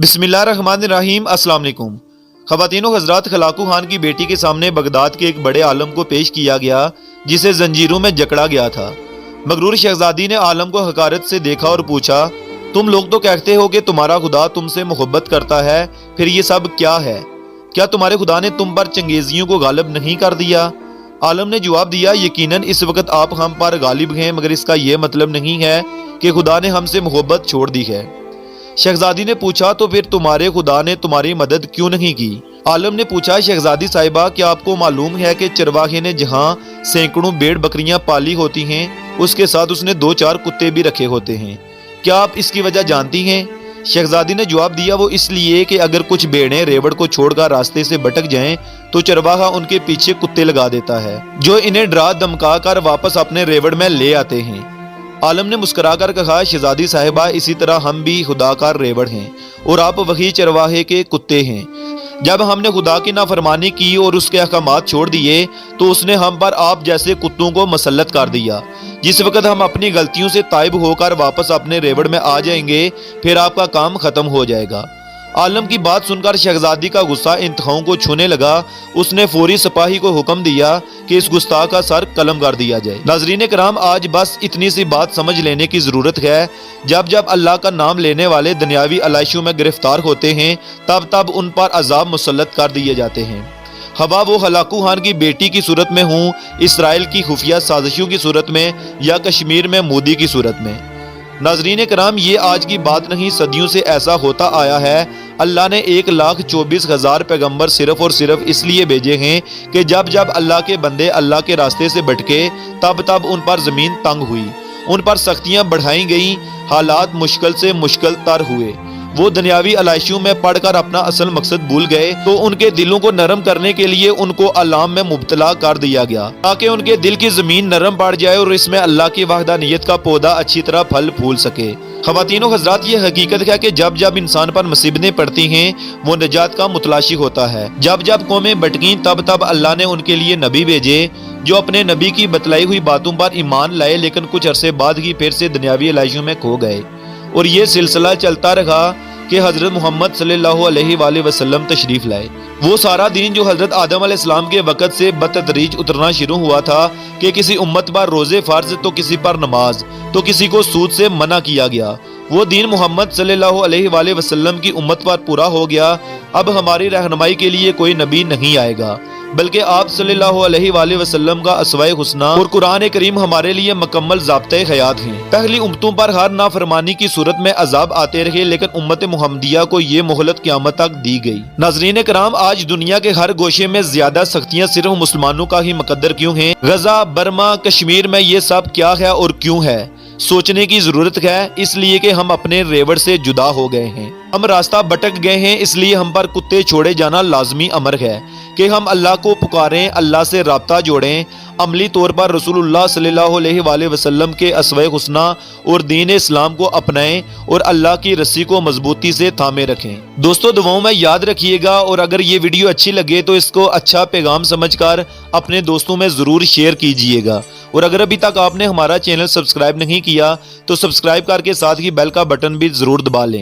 बिस्मिल्लाहिर्रहमानिर्रहीम। अस्सलाम वालेकुम। ख़वातीन व हज़रात, खलाकू खान की बेटी के सामने बगदाद के एक बड़े आलम को पेश किया गया जिसे जंजीरों में जकड़ा गया था। मगरूर शहजादी ने आलम को हकारत से देखा और पूछा, तुम लोग तो कहते हो कि तुम्हारा खुदा तुमसे मोहब्बत करता है, फिर ये सब क्या है? क्या तुम्हारे खुदा ने तुम पर चंगेजियों को गालिब नहीं कर दिया? आलम ने जवाब दिया, यकीनन इस वक्त आप हम पर गालिब हैं, मगर इसका यह मतलब नहीं है कि खुदा ने हमसे मोहब्बत छोड़ दी है। शहजादी ने पूछा, तो फिर तुम्हारे खुदा ने तुम्हारी मदद क्यों नहीं की? आलम ने पूछा, शहजादी साहिबा, क्या आपको मालूम है कि चरवाहे ने जहाँ सैकड़ों भेड़ बकरियां पाली होती हैं, उसके साथ उसने 2-4 कुत्ते भी रखे होते हैं। क्या आप इसकी वजह जानती हैं? शहजादी ने जवाब दिया, वो इसलिए कि अगर कुछ भेड़ें रेवड़ को छोड़कर रास्ते से भटक जाएं तो चरवाहा उनके पीछे कुत्ते लगा देता है जो इन्हें डरा धमका कर वापस अपने रेवड़ में ले आते हैं। आलम ने मुस्कुराकर कहा, शहजादी साहिबा, इसी तरह हम भी खुदा का रेवड़ हैं और आप वही चरवाहे के कुत्ते हैं। जब हमने खुदा की नाफरमानी की और उसके अहकामात छोड़ दिए तो उसने हम पर आप जैसे कुत्तों को मसल्लत कर दिया। जिस वक्त हम अपनी गलतियों से ताइब होकर वापस अपने रेवड़ में आ जाएंगे, फिर आपका काम खत्म हो जाएगा। आलम की बात सुनकर शहजादी का गुस्सा इंतहाओं को छूने लगा। उसने फौरी सिपाही को हुक्म दिया कि इस गुस्ताख का सर कलम कर दिया जाए। नाजरीन कराम, आज बस इतनी सी बात समझ लेने की ज़रूरत है, जब जब अल्लाह का नाम लेने वाले दुनियावी अलाइशों में गिरफ्तार होते हैं तब तब उन पर अजाब मुसल्लत कर दिए जाते हैं। हवा वो खलाकू खान की बेटी की सूरत में हूँ, इसराइल की खुफिया साजिशों की सूरत में, या कश्मीर में मोदी की सूरत में। नाजरीन कराम, ये आज की बात नहीं, सदियों से ऐसा होता आया है। अल्लाह ने 1,24,000 पैगंबर सिर्फ और सिर्फ इसलिए भेजे हैं कि जब जब अल्लाह के बंदे अल्लाह के रास्ते से भटके तब तब उन पर ज़मीन तंग हुई, उन पर सख्तियाँ बढ़ाई गईं, हालात मुश्किल से मुश्किल तर हुए। वो दुनियावी अलाइशों में पढ़कर अपना असल मकसद भूल गए तो उनके दिलों को नरम करने के लिए उनको अलाम में मुब्तला कर दिया गया, ताकि उनके दिल की ज़मीन नरम पड़ जाए और इसमें अल्लाह की वहदानियत का पौधा अच्छी तरह फल फूल सके। ख़वातीनो हज़रात, ये हकीकत है कि जब जब इंसान पर मुसीबतें पड़ती हैं वो निजात का मुतलाशी होता है। जब जब कौमें भटकी तब तब अल्लाह ने उनके लिए नबी भेजे जो अपने नबी की बतलाई हुई बातों पर ईमान लाए, लेकिन कुछ अरसे बाद ही फिर से दुनियावी अलाइशों में खो गए। और ये सिलसिला चलता रहा कि हज़रत मोहम्मद सल्लल्लाहु अलैहि वसल्लम तशरीफ़ लाए। वो सारा दिन जो हज़रत आदम अलैहिस्सलाम के वक़्त से बतदरीज उतरना शुरू हुआ था कि किसी उम्मत पर रोज़े फ़र्ज, तो किसी पर नमाज, तो किसी को सूद से मना किया गया, वो दिन मोहम्मद सल्लल्लाहु अलैहि वसल्लम की उम्मत पर पूरा हो गया। अब हमारी रहनुमाई के लिए कोई नबी नहीं आएगा, बल्कि आप सल्लल्लाहु अलैहि वसल्लम का अस्वाए हुस्ना और कुरान करीम हमारे लिए मुकम्मल ज़ाब्ते हयात हैं। पहली उम्मतों पर हर नाफरमानी की सूरत में अजाब आते रहे, लेकिन उम्मत मुहम्मदिया को ये मोहलत क़यामत तक दी गई। नाज़रीन कराम, आज दुनिया के हर गोशे में ज्यादा सख्तियाँ सिर्फ मुसलमानों का ही मुकद्दर क्यों हैं? गजा, बर्मा, कश्मीर में ये सब क्या है और क्यों है? सोचने की जरूरत है। इसलिए कि हम अपने रेवड़ से जुदा हो गए हैं, हम रास्ता भटक गए हैं, इसलिए हम पर कुत्ते छोड़े जाना लाजमी अमर है कि हम अल्लाह को पुकारें, अल्लाह से राब्ता जोड़ें, अमली तौर पर रसूलुल्लाह सल्लल्लाहु अलैहि वसल्लम के अस्वे हुस्ना और दीन इस्लाम को अपनाएं और अल्लाह की रस्सी को मजबूती से थामे रखें। दोस्तों, दुआओं में याद रखिएगा, और अगर ये वीडियो अच्छी लगे तो इसको अच्छा पैगाम समझकर अपने दोस्तों में ज़रूर शेयर कीजिएगा। और अगर अभी तक आपने हमारा चैनल सब्सक्राइब नहीं किया तो सब्सक्राइब करके साथ ही बेल का बटन भी ज़रूर दबा लें।